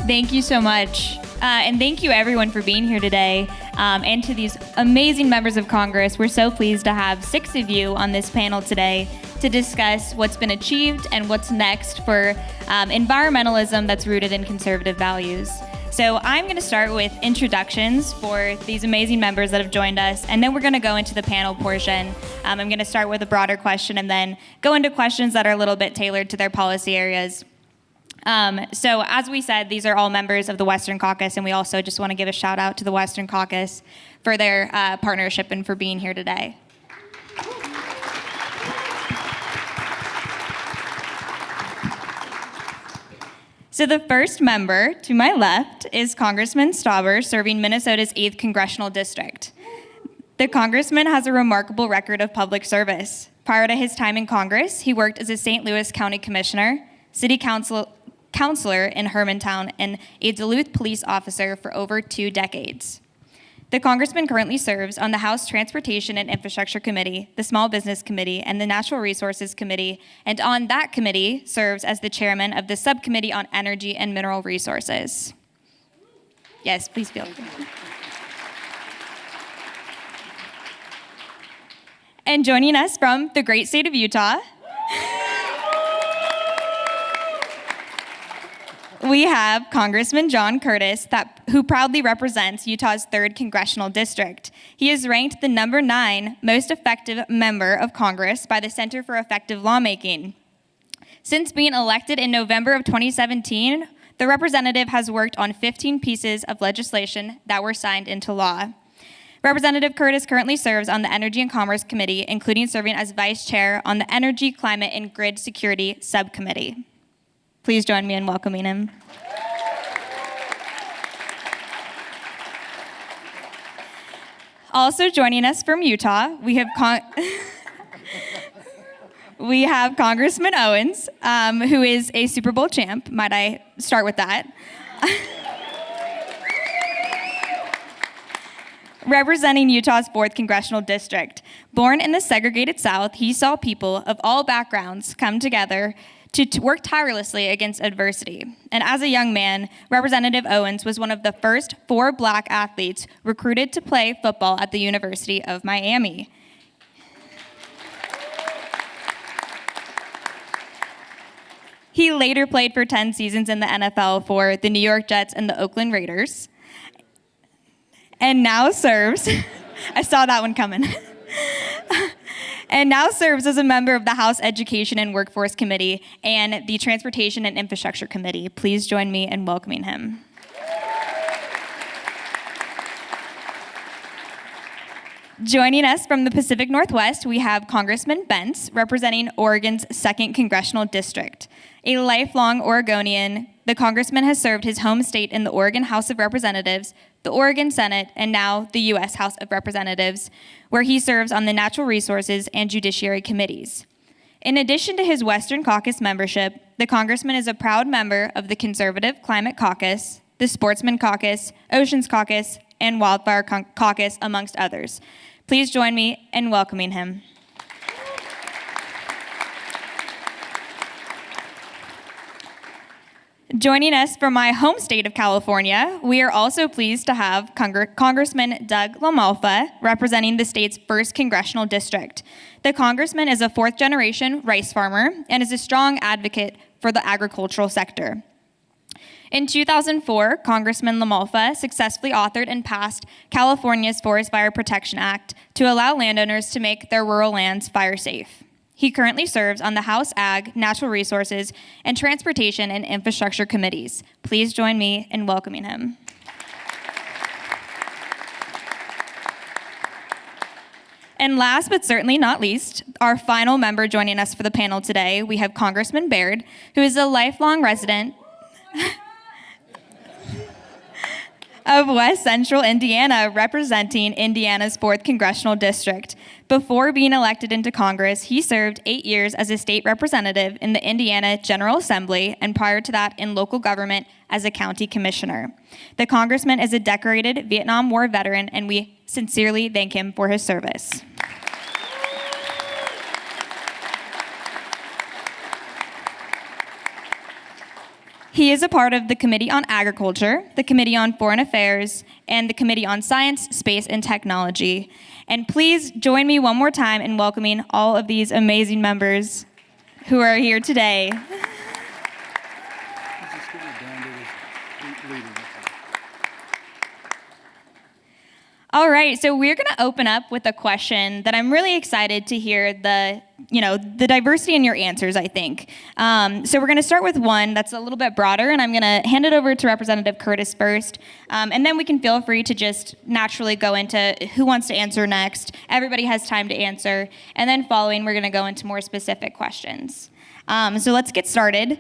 Thank you so much. And thank you everyone for being here today. And to these amazing members of Congress, we're so pleased to have 6 of you on this panel today to discuss what's been achieved and what's next for environmentalism that's rooted in conservative values. So I'm going to start with introductions for these amazing members that have joined us, and then we're going to go into the panel portion. I'm going to start with a broader question and then go into questions that are a little bit tailored to their policy areas. So as we said, these are all members of the Western Caucus, and we also just want to give a shout out to the Western Caucus for their partnership and for being here today. So the first member to my left is Congressman Stauber, serving Minnesota's 8th Congressional District. The congressman has a remarkable record of public service. Prior to his time in Congress, he worked as a St. Louis County Commissioner, City Councilor in Hermantown, and a Duluth police officer for over 2 decades. The congressman currently serves on the House Transportation and Infrastructure Committee, the Small Business Committee, and the Natural Resources Committee, and on that committee serves as the chairman of the Subcommittee on Energy and Mineral Resources. Yes, please feel free. And joining us from the great state of Utah, we have Congressman John Curtis, who proudly represents Utah's 3rd Congressional District. He is ranked the number 9 most effective member of Congress by the Center for Effective Lawmaking. Since being elected in November of 2017, the representative has worked on 15 pieces of legislation that were signed into law. Representative Curtis currently serves on the Energy and Commerce Committee, including serving as vice chair on the Energy, Climate, and Grid Security Subcommittee. Please join me in welcoming him. Also joining us from Utah, we have Congressman Owens, who is a Super Bowl champ. Might I start with that? Representing Utah's 4th Congressional District. Born in the segregated South, he saw people of all backgrounds come together to work tirelessly against adversity. And as a young man, Representative Owens was one of the first 4 Black athletes recruited to play football at the University of Miami. He later played for 10 seasons in the NFL for the New York Jets and the Oakland Raiders, and now serves, I saw that one coming, and now serves as a member of the House Education and Workforce Committee and the Transportation and Infrastructure Committee. Please join me in welcoming him. Joining us from the Pacific Northwest, we have Congressman Bentz, representing Oregon's 2nd Congressional District. A lifelong Oregonian, the congressman has served his home state in the Oregon House of Representatives, the Oregon Senate, and now the U.S. House of Representatives, where he serves on the Natural Resources and Judiciary Committees. In addition to his Western Caucus membership, the congressman is a proud member of the Conservative Climate Caucus, the Sportsman Caucus, Oceans Caucus, and Wildfire Caucus, amongst others. Please join me in welcoming him. Joining us from my home state of California, we are also pleased to have Congressman Doug LaMalfa, representing the state's 1st Congressional District. The congressman is a 4th-generation rice farmer and is a strong advocate for the agricultural sector. In 2004, Congressman LaMalfa successfully authored and passed California's Forest Fire Protection Act to allow landowners to make their rural lands fire safe. He currently serves on the House Ag, Natural Resources, and Transportation and Infrastructure Committees. Please join me in welcoming him. And last but certainly not least, our final member joining us for the panel today, we have Congressman Baird, who is a lifelong resident of West Central Indiana, representing Indiana's 4th Congressional District. Before being elected into Congress, he served 8 years as a state representative in the Indiana General Assembly, and prior to that in local government as a county commissioner. The congressman is a decorated Vietnam War veteran, and we sincerely thank him for his service. He is a part of the Committee on Agriculture, the Committee on Foreign Affairs, and the Committee on Science, Space, and Technology. And please join me one more time in welcoming all of these amazing members who are here today. All right, so we're going to open up with a question that I'm really excited to hear the diversity in your answers, I think. So we're going to start with one that's a little bit broader, and I'm going to hand it over to Representative Curtis first, and then we can feel free to just naturally go into who wants to answer next. Everybody has time to answer, and then following, we're going to go into more specific questions. So let's get started.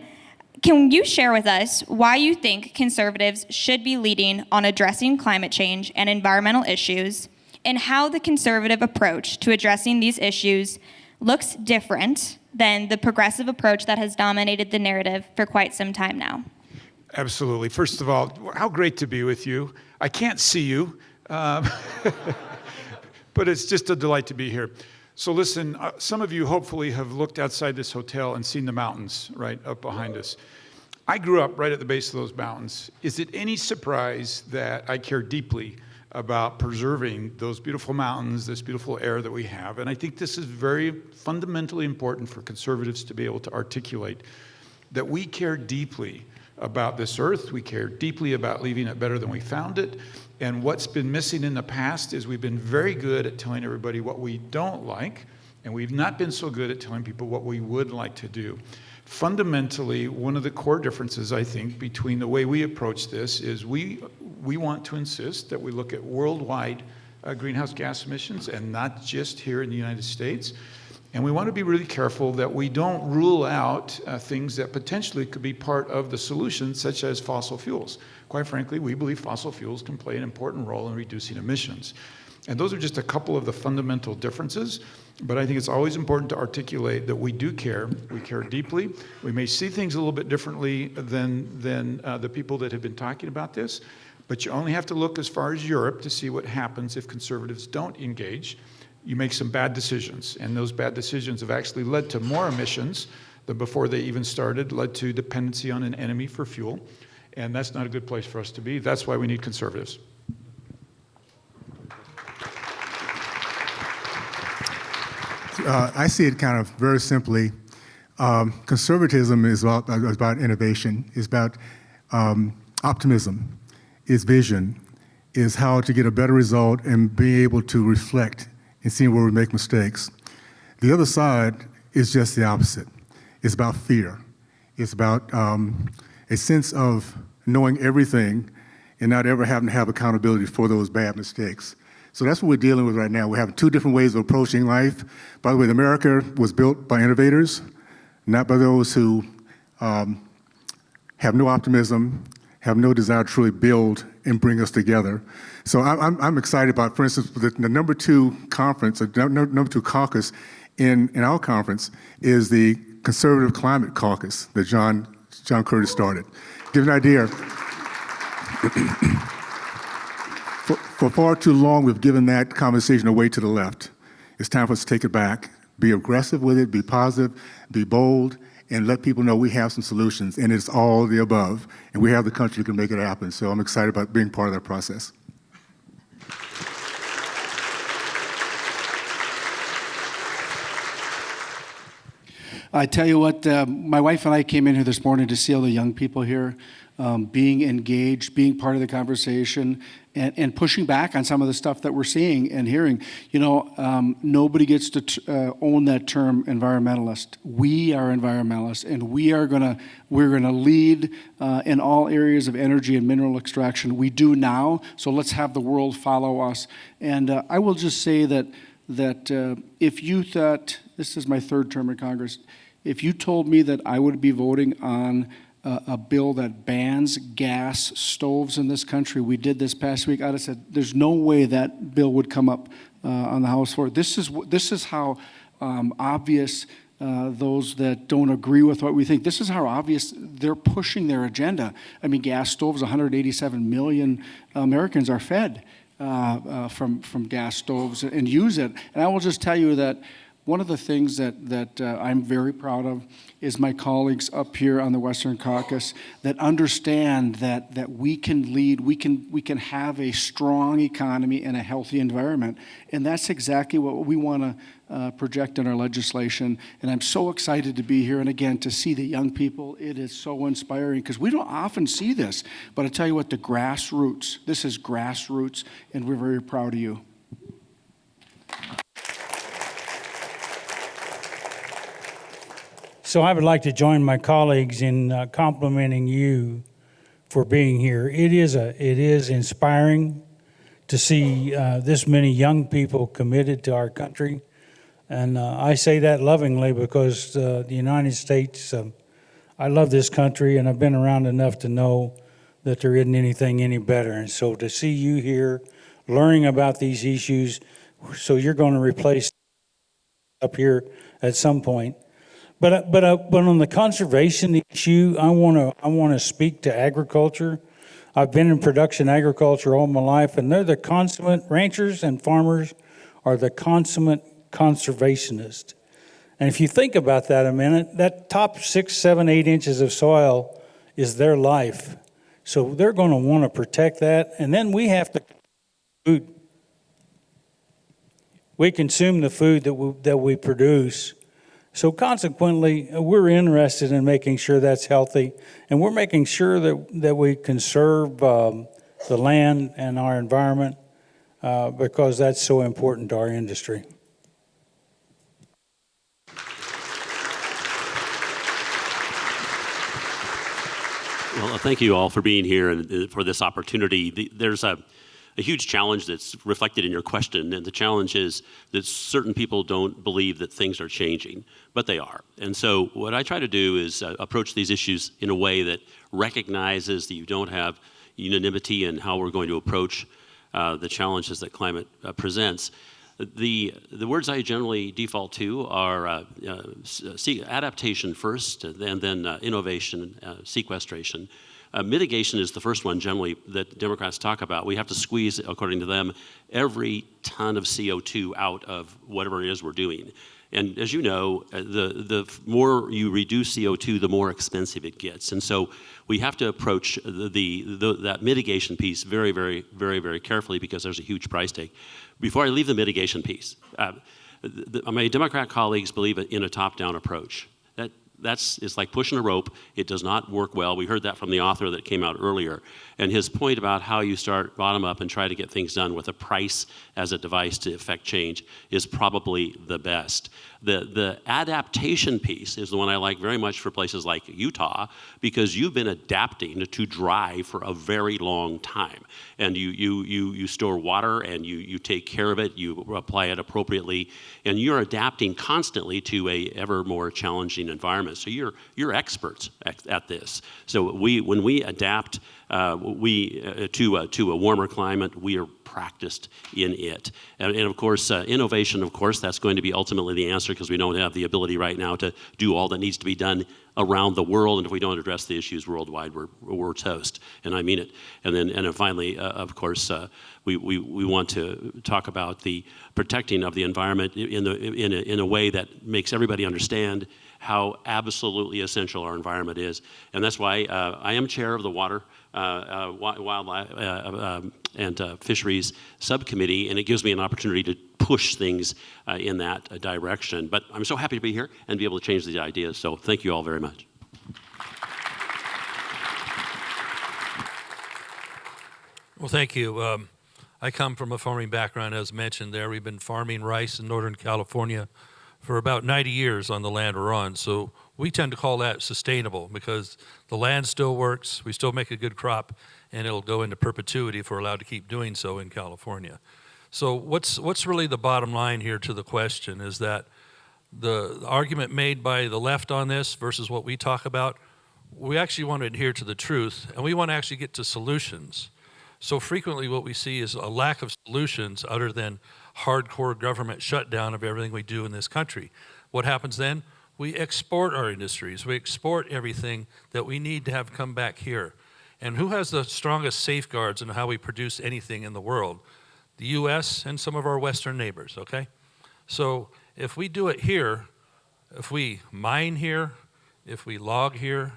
Can you share with us why you think conservatives should be leading on addressing climate change and environmental issues, and how the conservative approach to addressing these issues looks different than the progressive approach that has dominated the narrative for quite some time now? Absolutely. First of all, how great to be with you. I can't see you, but it's just a delight to be here. So listen, some of you hopefully have looked outside this hotel and seen the mountains right up behind us. I grew up right at the base of those mountains. Is it any surprise that I care deeply about preserving those beautiful mountains, this beautiful air that we have? And I think this is very fundamentally important for conservatives to be able to articulate, that we care deeply about this earth. We care deeply about leaving it better than we found it. And what's been missing in the past is we've been very good at telling everybody what we don't like, and we've not been so good at telling people what we would like to do. Fundamentally, one of the core differences, I think, between the way we approach this is we want to insist that we look at worldwide greenhouse gas emissions and not just here in the United States. And we want to be really careful that we don't rule out things that potentially could be part of the solution, such as fossil fuels. Quite frankly, we believe fossil fuels can play an important role in reducing emissions. And those are just a couple of the fundamental differences. But I think it's always important to articulate that we do care. We care deeply. We may see things a little bit differently than the people that have been talking about this. But you only have to look as far as Europe to see what happens if conservatives don't engage. You make some bad decisions, and those bad decisions have actually led to more emissions than before they even started, led to dependency on an enemy for fuel, and that's not a good place for us to be. That's why we need conservatives. I see it kind of very simply. Conservatism is about innovation, is about optimism, is vision, is how to get a better result and be able to reflect and seeing where we make mistakes. The other side is just the opposite. It's about fear. It's about a sense of knowing everything and not ever having to have accountability for those bad mistakes. So that's what we're dealing with right now. We have two different ways of approaching life. By the way, America was built by innovators, not by those who have no optimism, have no desire to truly build and bring us together. So I'm excited about, for instance, the number 2 conference, number 2 caucus in our conference is the Conservative Climate Caucus that John Curtis started. Give you an idea. For far too long, we've given that conversation away to the left. It's time for us to take it back, be aggressive with it, be positive, be bold, and let people know we have some solutions, and it's all the above, and we have the country that can make it happen. So I'm excited about being part of that process. I tell you what, my wife and I came in here this morning to see all the young people here being engaged, being part of the conversation, and pushing back on some of the stuff that we're seeing and hearing. You know, nobody gets to own that term environmentalist. We are environmentalists, and we're gonna lead in all areas of energy and mineral extraction. We do now, so let's have the world follow us. And I will just say that if you thought, this is my 3rd term in Congress, if you told me that I would be voting on a bill that bans gas stoves in this country, we did this past week, I'd have said, there's no way that bill would come up on the House floor. This is how obvious those that don't agree with what we think, this is how obvious they're pushing their agenda. I mean, gas stoves, 187 million Americans are fed from gas stoves and use it. And I will just tell you that one of the things that I'm very proud of is my colleagues up here on the Western Caucus that understand that we can lead, we can have a strong economy and a healthy environment. And that's exactly what we want to project in our legislation. And I'm so excited to be here. And again, to see the young people, it is so inspiring because we don't often see this. But I tell you what, the grassroots, this is grassroots, and we're very proud of you. So I would like to join my colleagues in complimenting you for being here. It is inspiring to see this many young people committed to our country. And I say that lovingly because the United States, I love this country, and I've been around enough to know that there isn't anything any better. And so to see you here learning about these issues, so you're going to replace up here at some point. But on the conservation issue, I want to speak to agriculture. I've been in production agriculture all my life, and they're the consummate ranchers and farmers are the consummate conservationists. And if you think about that a minute, that top 6, 7, 8 inches of soil is their life. So they're going to want to protect that, and then we have to food. We consume the food that we produce. So consequently, we're interested in making sure that's healthy, and we're making sure that we conserve the land and our environment because that's so important to our industry. Well, thank you all for being here and for this opportunity. There's a huge challenge that's reflected in your question, and the challenge is that certain people don't believe that things are changing, but they are. And so what I try to do is approach these issues in a way that recognizes that you don't have unanimity in how we're going to approach the challenges that climate presents. The words I generally default to are adaptation first, and then innovation, sequestration. Mitigation is the first one generally that Democrats talk about. We have to squeeze, according to them, every ton of CO2 out of whatever it is we're doing. And as you know, the more you reduce CO2, the more expensive it gets. And so we have to approach that mitigation piece very, very, very, very carefully because there's a huge price tag. Before I leave the mitigation piece, my Democrat colleagues believe in a top-down approach. It's like pushing a rope. It does not work well. We heard that from the author that came out earlier. And his point about how you start bottom up and try to get things done with a price as a device to effect change is probably the best. The adaptation piece is the one I like very much for places like Utah because you've been adapting to dry for a very long time. And you store water and you take care of it, you apply it appropriately, and you're adapting constantly to a ever more challenging environment. So you're experts at this. So when we adapt to a warmer climate, we are practiced in it. And of course, innovation, of course, that's going to be ultimately the answer because we don't have the ability right now to do all that needs to be done around the world. And if we don't address the issues worldwide, we're toast. And I mean it. And then finally, of course, we want to talk about the protecting of the environment in a way that makes everybody understand how absolutely essential our environment is. And that's why I am chair of the Water, Wildlife, and Fisheries Subcommittee, and it gives me an opportunity to push things in that direction. But I'm so happy to be here and be able to change these ideas, so thank you all very much. Well, thank you. I come from a farming background, as mentioned there. We've been farming rice in Northern California for about 90 years on the land we're on. So we tend to call that sustainable because the land still works, we still make a good crop, and it'll go into perpetuity if we're allowed to keep doing so in California. So what's really the bottom line here to the question is that the argument made by the left on this versus what we talk about, we actually want to adhere to the truth, and we want to actually get to solutions. So frequently what we see is a lack of solutions other than hardcore government shutdown of everything we do in this country. What happens then? We export our industries. We export everything that we need to have come back here. And who has the strongest safeguards in how we produce anything in the world? The U.S. and some of our Western neighbors, okay? So if we do it here, if we mine here, if we log here,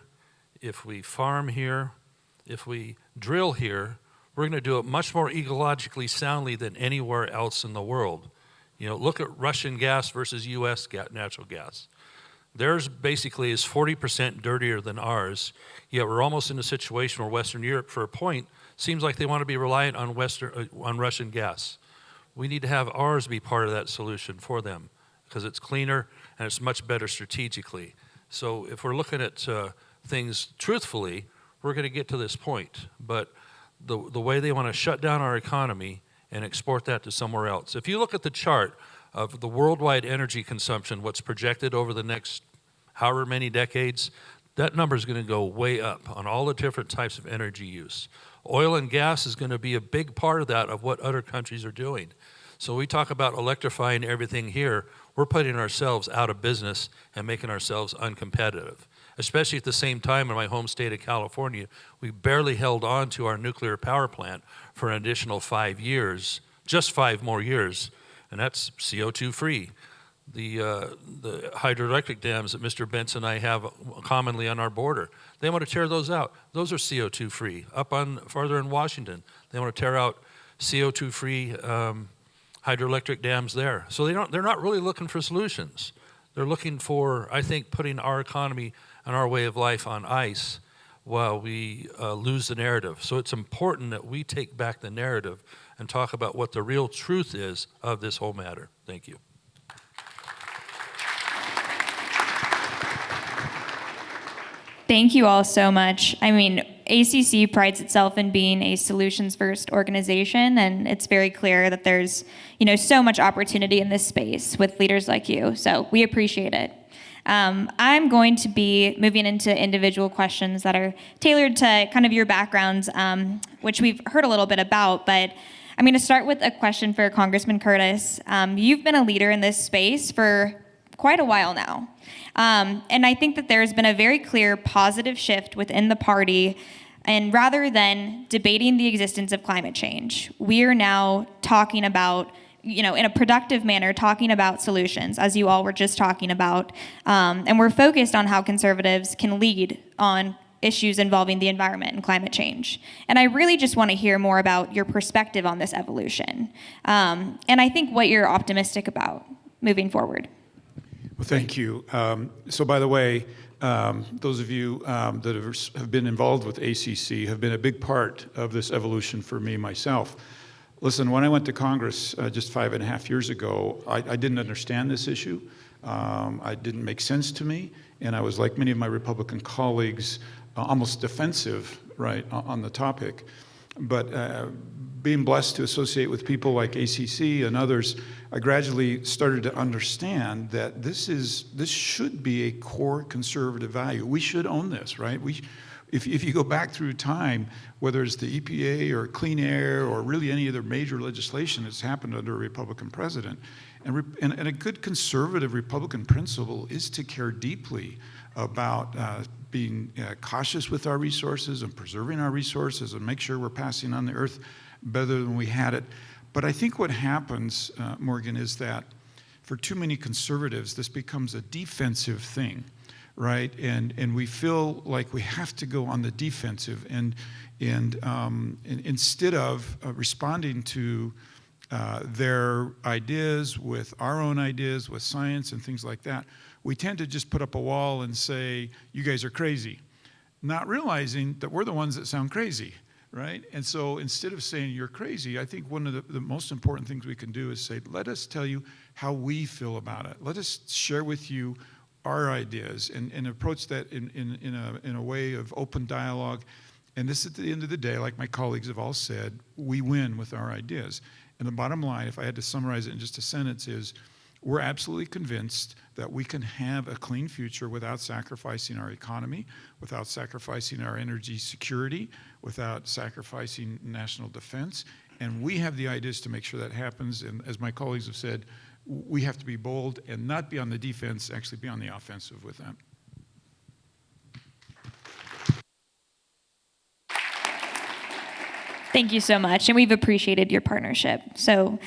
if we farm here, if we drill here, we're going to do it much more ecologically soundly than anywhere else in the world. Look at Russian gas versus U.S. natural gas. Theirs basically is 40% dirtier than ours, yet we're almost in a situation where Western Europe, for a point, seems like they want to be reliant on Russian gas. We need to have ours be part of that solution for them because it's cleaner and it's much better strategically. So if we're looking at things truthfully, we're going to get to this point. But the way they want to shut down our economy and export that to somewhere else. If you look at the chart of the worldwide energy consumption, what's projected over the next however many decades, that number is going to go way up on all the different types of energy use. Oil and gas is going to be a big part of that, of what other countries are doing. So we talk about electrifying everything here, we're putting ourselves out of business and making ourselves uncompetitive. Especially at the same time in my home state of California, we barely held on to our nuclear power plant for an additional 5 years, just 5 more years, and that's CO2 free. The hydroelectric dams that Mr. Bentz and I have commonly on our border, they want to tear those out. Those are CO2 free. Up on farther in Washington, they want to tear out CO2 free hydroelectric dams there. So they're not really looking for solutions. They're looking for, I think, putting our economy and our way of life on ice while we lose the narrative. So it's important that we take back the narrative and talk about what the real truth is of this whole matter. Thank you. Thank you all so much. I mean, ACC prides itself in being a solutions-first organization, and it's very clear that there's, so much opportunity in this space with leaders like you. So we appreciate it. I'm going to be moving into individual questions that are tailored to kind of your backgrounds, which we've heard a little bit about, but I'm going to start with a question for Congressman Curtis. You've been a leader in this space for quite a while now. And I think that there's been a very clear positive shift within the party. And rather than debating the existence of climate change, we are now talking about, in a productive manner, talking about solutions, as you all were just talking about. And we're focused on how conservatives can lead on issues involving the environment and climate change. And I really just want to hear more about your perspective on this evolution. And I think what you're optimistic about moving forward. Well, thank you. So by the way, those of you that have been involved with ACC have been a big part of this evolution for me myself. Listen, when I went to Congress just 5.5 years ago, I didn't understand this issue. It didn't make sense to me, and I was like many of my Republican colleagues, almost defensive, right, on the topic. But being blessed to associate with people like ACC and others, I gradually started to understand that this should be a core conservative value. We should own this, right? If you go back through time, whether it's the EPA or clean air or really any other major legislation that's happened under a Republican president, and a good conservative Republican principle is to care deeply about being cautious with our resources and preserving our resources and make sure we're passing on the earth better than we had it. But I think what happens, Morgan, is that for too many conservatives, this becomes a defensive thing, right? And we feel like we have to go on the defensive, and instead of responding to their ideas with our own ideas, with science and things like that, we tend to just put up a wall and say, you guys are crazy, not realizing that we're the ones that sound crazy, right? And so instead of saying you're crazy, I think one of the most important things we can do is say, let us tell you how we feel about it. Let us share with you our ideas and approach that in a way of open dialogue. And this, at the end of the day, like my colleagues have all said, we win with our ideas. And the bottom line, if I had to summarize it in just a sentence, is we're absolutely convinced that we can have a clean future without sacrificing our economy, without sacrificing our energy security, without sacrificing national defense. And we have the ideas to make sure that happens. And as my colleagues have said, we have to be bold and not be on the defense, actually be on the offensive with that. Thank you so much, and we've appreciated your partnership. So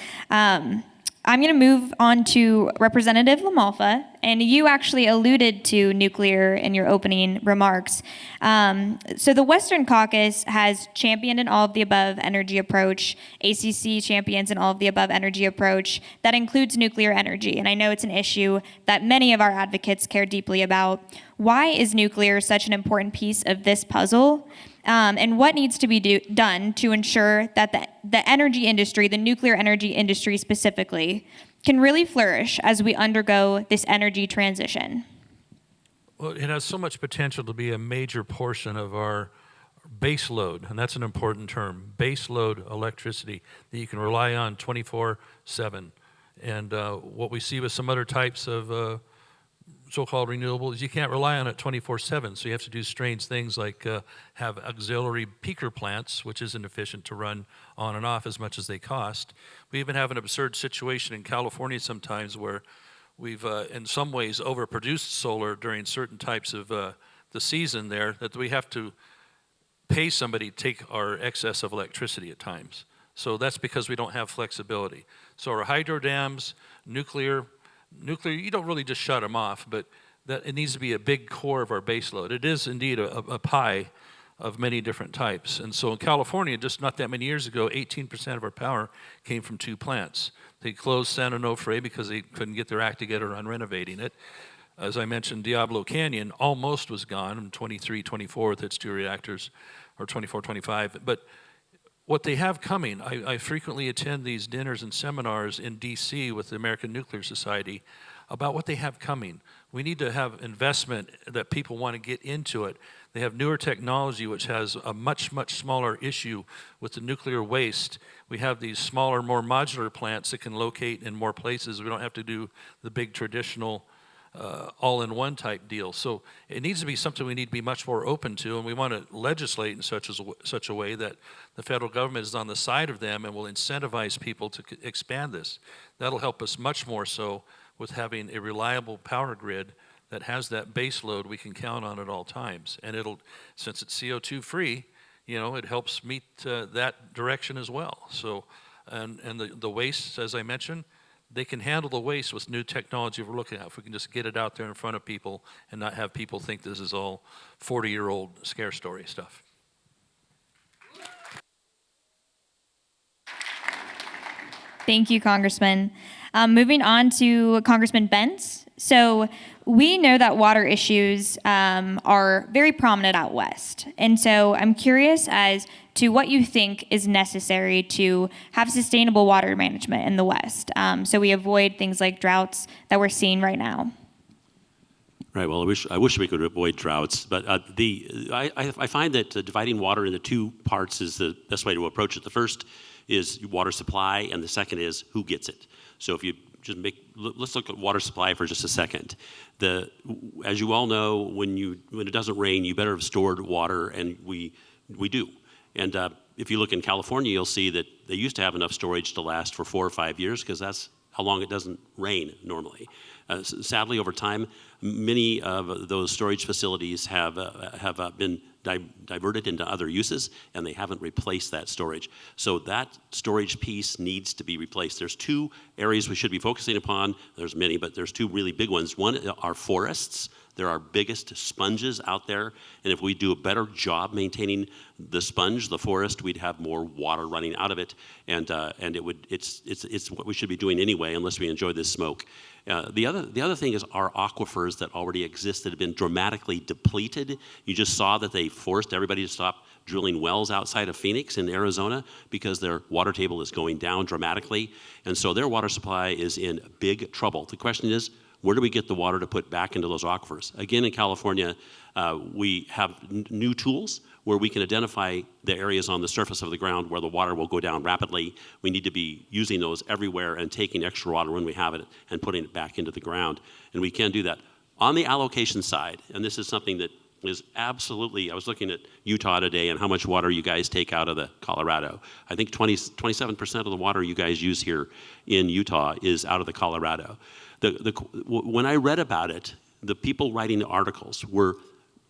I'm going to move on to Representative LaMalfa, and you actually alluded to nuclear in your opening remarks. So the Western Caucus has championed an all-of-the-above energy approach. ACC champions an all-of-the-above energy approach that includes nuclear energy, and I know it's an issue that many of our advocates care deeply about. Why is nuclear such an important piece of this puzzle? And what needs to be done to ensure that the energy industry, the nuclear energy industry specifically, can really flourish as we undergo this energy transition? Well, it has so much potential to be a major portion of our base load, and that's an important term, base load electricity that you can rely on 24/7. And what we see with some other types of so-called renewables, you can't rely on it 24/7, so you have to do strange things like have auxiliary peaker plants, which isn't efficient to run on and off as much as they cost. We even have an absurd situation in California sometimes where we've, in some ways, overproduced solar during certain types of the season there, that we have to pay somebody to take our excess of electricity at times. So that's because we don't have flexibility. So our hydro dams, nuclear, you don't really just shut them off, but that it needs to be a big core of our baseload. It is indeed a pie of many different types. And so in California, just not that many years ago, 18% of our power came from 2 plants. They closed San Onofre because they couldn't get their act together on renovating it. As I mentioned, Diablo Canyon almost was gone in 23, 24 with its 2 reactors, or 24, 25. But what they have coming, I frequently attend these dinners and seminars in DC with the American Nuclear Society about what they have coming. We need to have investment that people want to get into it. They have newer technology which has a much, much smaller issue with the nuclear waste. We have these smaller, more modular plants that can locate in more places. We don't have to do the big traditional all-in-one type deal. So it needs to be something we need to be much more open to, and we want to legislate in such a way that the federal government is on the side of them and will incentivize people to expand this. That'll help us much more so with having a reliable power grid that has that base load we can count on at all times. And it'll, since it's CO2 free, it helps meet that direction as well. So, and the waste, as I mentioned, they can handle the waste with new technology we're looking at. If we can just get it out there in front of people and not have people think this is all 40-year-old scare story stuff. Thank you, Congressman. Moving on to Congressman Bentz. So we know that water issues are very prominent out west. And so I'm curious as to what you think is necessary to have sustainable water management in the West, so we avoid things like droughts that we're seeing right now. Right. Well, I wish we could avoid droughts, but I find that dividing water into 2 parts is the best way to approach it. The first is water supply, and the second is who gets it. So if you just let's look at water supply for just a second. As you all know, when it doesn't rain, you better have stored water, and we do. And if you look in California, you'll see that they used to have enough storage to last for 4 or 5 years because that's how long it doesn't rain normally. Sadly, over time, many of those storage facilities have been diverted into other uses, and they haven't replaced that storage. So that storage piece needs to be replaced. There's 2 areas we should be focusing upon. There's many, but there's 2 really big ones. One are forests. They're our biggest sponges out there, and if we do a better job maintaining the sponge, the forest, we'd have more water running out of it, and it's what we should be doing anyway, unless we enjoy this smoke. The other thing is our aquifers that already exist that have been dramatically depleted. You just saw that they forced everybody to stop drilling wells outside of Phoenix in Arizona because their water table is going down dramatically, and so their water supply is in big trouble. The question is, where do we get the water to put back into those aquifers? Again, in California, we have new tools where we can identify the areas on the surface of the ground where the water will go down rapidly. We need to be using those everywhere and taking extra water when we have it and putting it back into the ground. And we can do that. On the allocation side, and this is something that is absolutely, I was looking at Utah today and how much water you guys take out of the Colorado. I think 27% of the water you guys use here in Utah is out of the Colorado. When I read about it, the people writing the articles were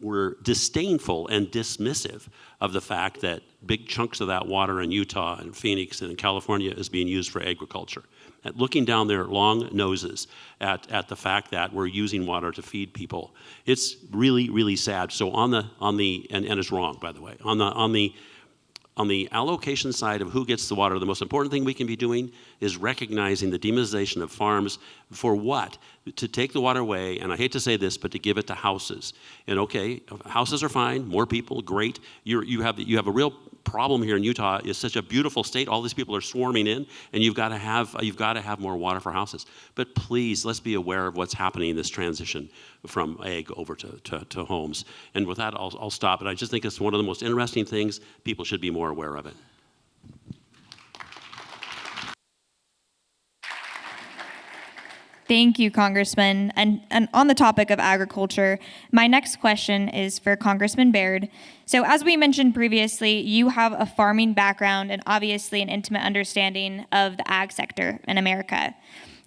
were disdainful and dismissive of the fact that big chunks of that water in Utah and Phoenix and in California is being used for agriculture. At looking down their long noses at the fact that we're using water to feed people, it's really, really sad. So and it's wrong, by the way, on the allocation side of who gets the water, the most important thing we can be doing is recognizing the demonization of farms for what? To take the water away, and I hate to say this, but to give it to houses. And okay, houses are fine, more people, great. You have a real problem here in Utah. It's such a beautiful state. All these people are swarming in, and you've got to have more water for houses. But please, let's be aware of what's happening in this transition from ag over to homes. And with that, I'll stop. But I just think it's one of the most interesting things. People should be more aware of it. Thank you, Congressman. And on the topic of agriculture, my next question is for Congressman Baird. So as we mentioned previously, you have a farming background and obviously an intimate understanding of the ag sector in America.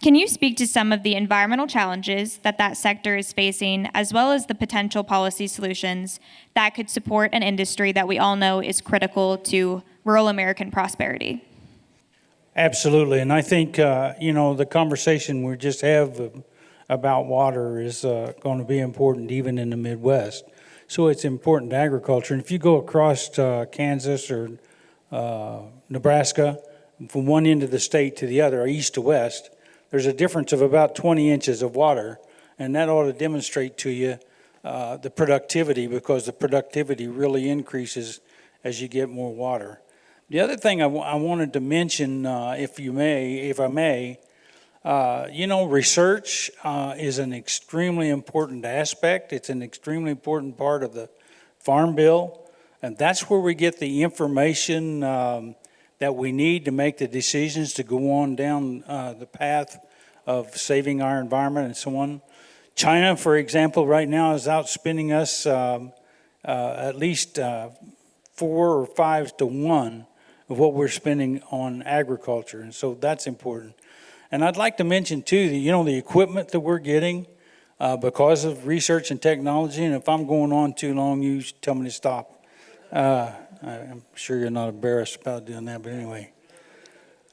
Can you speak to some of the environmental challenges that sector is facing, as well as the potential policy solutions that could support an industry that we all know is critical to rural American prosperity? Absolutely, and I think, the conversation we just have about water is going to be important even in the Midwest. So it's important to agriculture. And if you go across Kansas or Nebraska, from one end of the state to the other, or east to west, there's a difference of about 20 inches of water, and that ought to demonstrate to you the productivity, because the productivity really increases as you get more water. The other thing I wanted to mention, if I may, research is an extremely important aspect. It's an extremely important part of the Farm Bill, and that's where we get the information that we need to make the decisions to go on down the path of saving our environment and so on. China, for example, right now is outspending us at least 4 or 5 to 1 of what we're spending on agriculture, and so that's important. And I'd like to mention too, the equipment that we're getting because of research and technology, and if I'm going on too long, you tell me to stop. I'm sure you're not embarrassed about doing that, but anyway.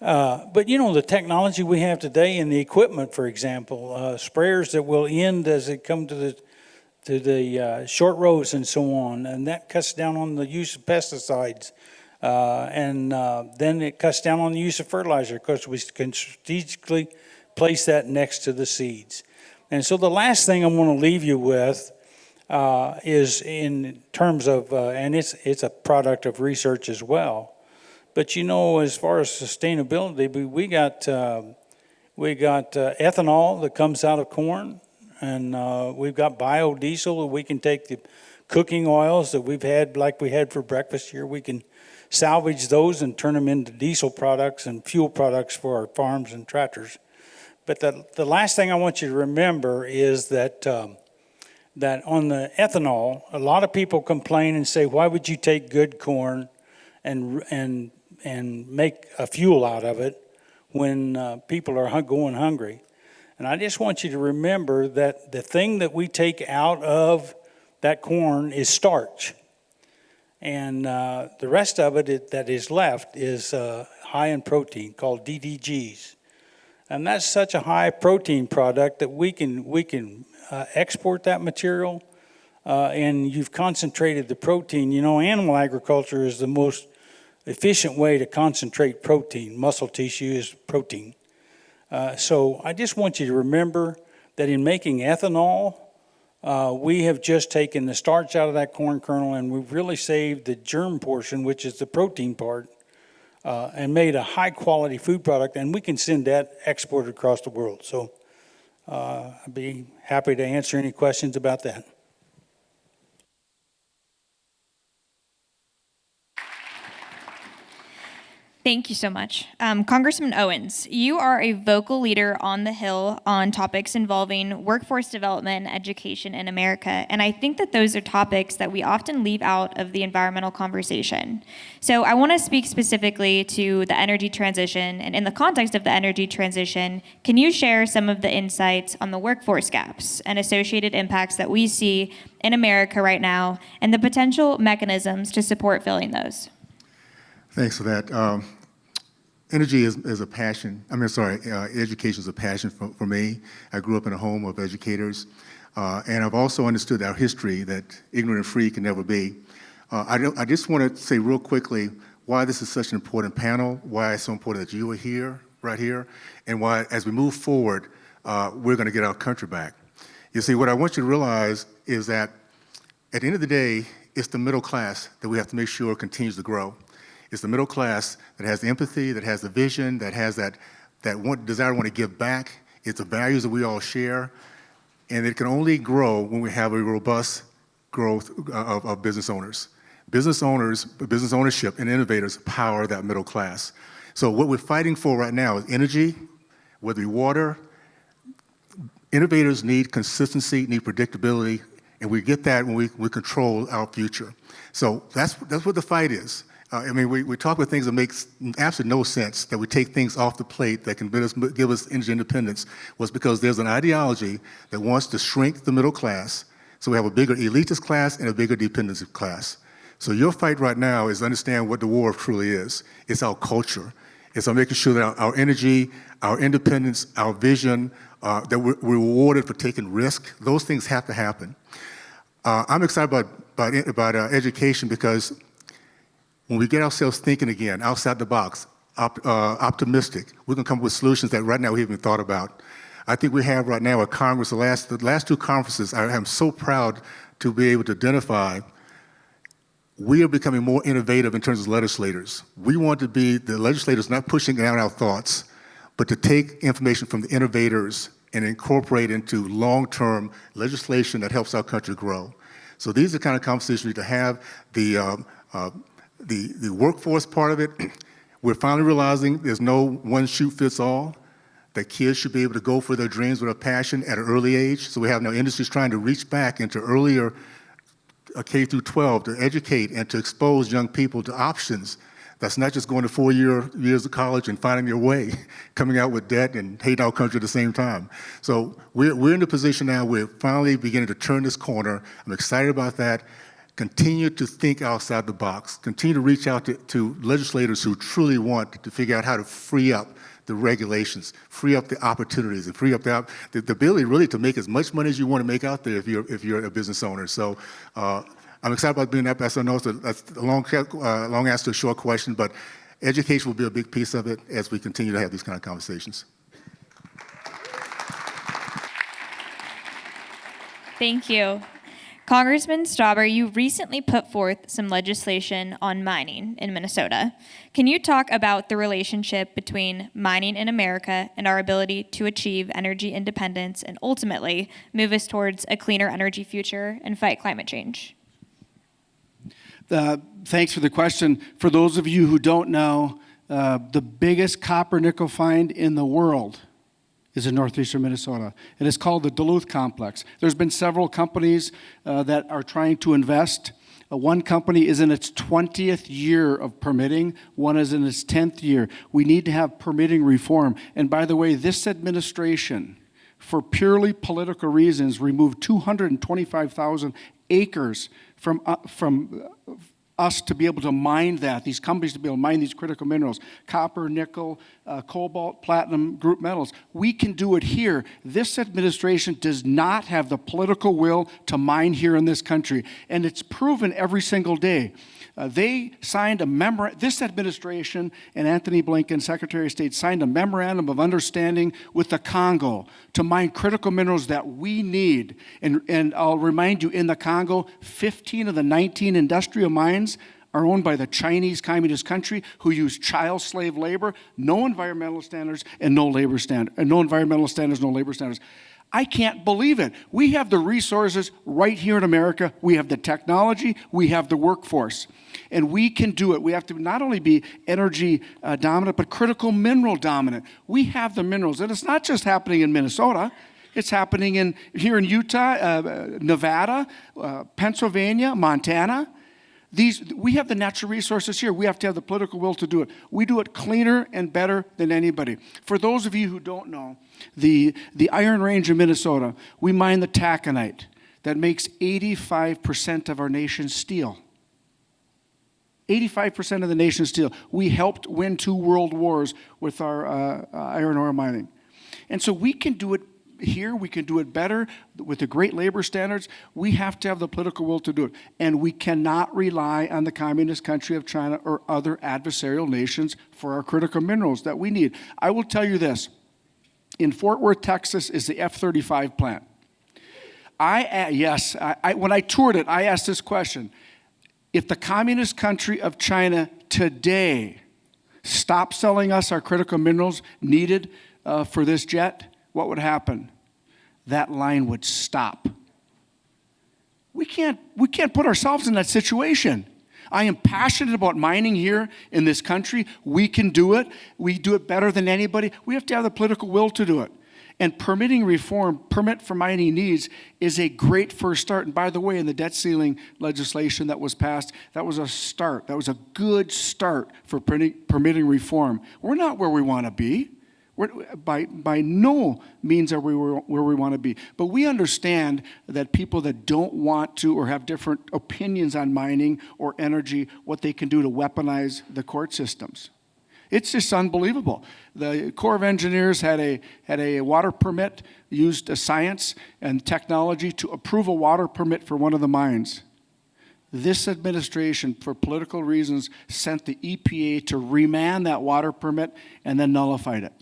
But the technology we have today and the equipment, for example, sprayers that will end as they come to the short rows and so on, and that cuts down on the use of pesticides. And then it cuts down on the use of fertilizer because we can strategically place that next to the seeds. And so the last thing I want to leave you with is in terms of, and it's a product of research as well. But as far as sustainability, we got ethanol that comes out of corn, and we've got biodiesel that we can take the cooking oils that we've had, like we had for breakfast here. We can salvage those and turn them into diesel products and fuel products for our farms and tractors. But the last thing I want you to remember is that that on the ethanol, a lot of people complain and say, why would you take good corn and make a fuel out of it when people are going hungry? And I just want you to remember that the thing that we take out of that corn is starch. And the rest of it that is left is high in protein, called DDGs. And that's such a high protein product that we can export that material, and you've concentrated the protein. Animal agriculture is the most efficient way to concentrate protein. Muscle tissue is protein. So I just want you to remember that in making ethanol, we have just taken the starch out of that corn kernel, and we've really saved the germ portion, which is the protein part, and made a high-quality food product, and we can send that exported across the world. So I'd be happy to answer any questions about that. Thank you so much. Congressman Owens, you are a vocal leader on the Hill on topics involving workforce development, education in America, and I think that those are topics that we often leave out of the environmental conversation. So I want to speak specifically to the energy transition, and in the context of the energy transition, can you share some of the insights on the workforce gaps and associated impacts that we see in America right now, and the potential mechanisms to support filling those? Thanks for that. Energy is a passion. Education is a passion for me. I grew up in a home of educators, and I've also understood our history that ignorant and free can never be. I just want to say real quickly why this is such an important panel, why it's so important that you are here, right here, and why, as we move forward, we're going to get our country back. You see, what I want you to realize is that at the end of the day, it's the middle class that we have to make sure continues to grow. It's the middle class that has the empathy, that has the vision, that has that desire to want to give back. It's the values that we all share. And it can only grow when we have a robust growth of business owners. Business ownership and innovators power that middle class. So what we're fighting for right now is energy, whether it be water. Innovators need consistency, need predictability, and we get that when we control our future. So that's what the fight is. We talk about things that make absolutely no sense, that we take things off the plate that can give us energy independence, was because there's an ideology that wants to shrink the middle class, so we have a bigger elitist class and a bigger dependency class. So your fight right now is to understand what the war truly is. It's our culture. It's our making sure that our energy, our independence, our vision, that we're rewarded for taking risk. Those things have to happen. I'm excited about education because when we get ourselves thinking again, outside the box, optimistic, we can come up with solutions that right now we haven't thought about. I think we have right now a Congress, the last two conferences, I am so proud to be able to identify. We are becoming more innovative in terms of legislators. We want to be the legislators not pushing down our thoughts, but to take information from the innovators and incorporate into long-term legislation that helps our country grow. So these are the kind of conversations we need to have. The workforce part of it, we're finally realizing there's no one shoe fits all, that kids should be able to go for their dreams with a passion at an early age. So we have now industries trying to reach back into earlier K through 12 to educate and to expose young people to options. That's not just going to 4 years of college and finding your way, coming out with debt and hating our country at the same time. So we're in the position now where we're finally beginning to turn this corner. I'm excited about that. Continue to think outside the box. Continue to reach out to legislators who truly want to figure out how to free up the regulations, free up the opportunities, and free up the ability really to make as much money as you want to make out there if you're a business owner. So I'm excited about being that. That's a long answer to a short question, but education will be a big piece of it as we continue to have these kind of conversations. Thank you. Congressman Stauber, you recently put forth some legislation on mining in Minnesota. Can you talk about the relationship between mining in America and our ability to achieve energy independence and ultimately move us towards a cleaner energy future and fight climate change? Thanks for the question. For those of you who don't know, the biggest copper nickel find in the world is in northeastern Minnesota. It is called the Duluth Complex. There's been several companies that are trying to invest. One company is in its 20th year of permitting. One is in its 10th year. We need to have permitting reform. And by the way, this administration, for purely political reasons, removed 225,000 acres from us to be able to mine that, these companies to be able to mine these critical minerals, copper, nickel, cobalt, platinum, group metals. We can do it here. This administration does not have the political will to mine here in this country, and it's proven every single day. They signed this administration and Anthony Blinken, Secretary of State, signed a memorandum of understanding with the Congo to mine critical minerals that we need. And I'll remind you, in the Congo, 15 of the 19 industrial mines are owned by the Chinese Communist country, who use child slave labor, no environmental standards, and no labor standard, no environmental standards, no labor standards. I can't believe it. We have the resources right here in America. We have the technology. We have the workforce. And we can do it. We have to not only be energy dominant, but critical mineral dominant. We have the minerals. And it's not just happening in Minnesota. It's happening here in Utah, Nevada, Pennsylvania, Montana. We have the natural resources here. We have to have the political will to do it. We do it cleaner and better than anybody. For those of you who don't know, the Iron Range of Minnesota, we mine the taconite that makes 85% of our nation's steel. 85% of the nation's steel. We helped win 2 world wars with our iron ore mining. And so we can do it here, we can do it better with the great labor standards. We have to have the political will to do it. And we cannot rely on the communist country of China or other adversarial nations for our critical minerals that we need. I will tell you this. In Fort Worth, Texas is the F-35 plant. When I toured it, I asked this question. If the communist country of China today stopped selling us our critical minerals needed for this jet, what would happen? That line would stop. We can't put ourselves in that situation. I am passionate about mining here in this country. We can do it. We do it better than anybody. We have to have the political will to do it. And permitting reform, permit for mining needs, is a great first start. And by the way, in the debt ceiling legislation that was passed, that was a start. That was a good start for permitting reform. We're not where we want to be. By no means are we where we want to be. But we understand that people that don't want to or have different opinions on mining or energy, what they can do to weaponize the court systems. It's just unbelievable. The Corps of Engineers had a water permit, used science and technology to approve a water permit for one of the mines. This administration, for political reasons, sent the EPA to remand that water permit and then nullified it.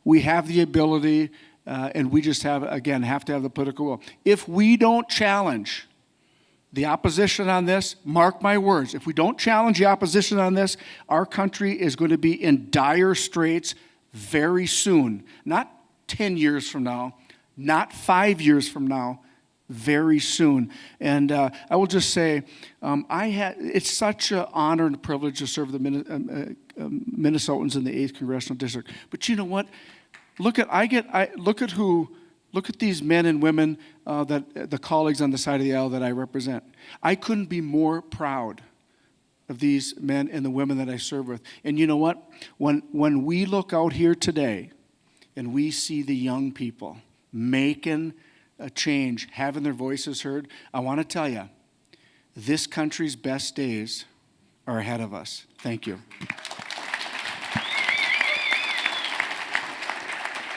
We have the ability, and we just have to have the political will. If we don't challenge the opposition on this, mark my words, if we don't challenge the opposition on this, our country is going to be in dire straits very soon. Not 10 years from now, not 5 years from now, very soon. And I will just say, it's such an honor and a privilege to serve the Minnesotans in the 8th Congressional District. But you know what? Look at these men and women, that the colleagues on the side of the aisle that I represent. I couldn't be more proud of these men and the women that I serve with. And you know what? When we look out here today and we see the young people making a change, having their voices heard, I want to tell you, this country's best days are ahead of us. Thank you.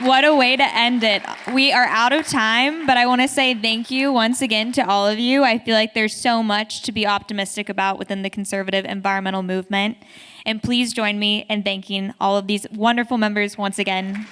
What a way to end it. We are out of time, but I want to say thank you once again to all of you. I feel like there's so much to be optimistic about within the conservative environmental movement. And please join me in thanking all of these wonderful members once again.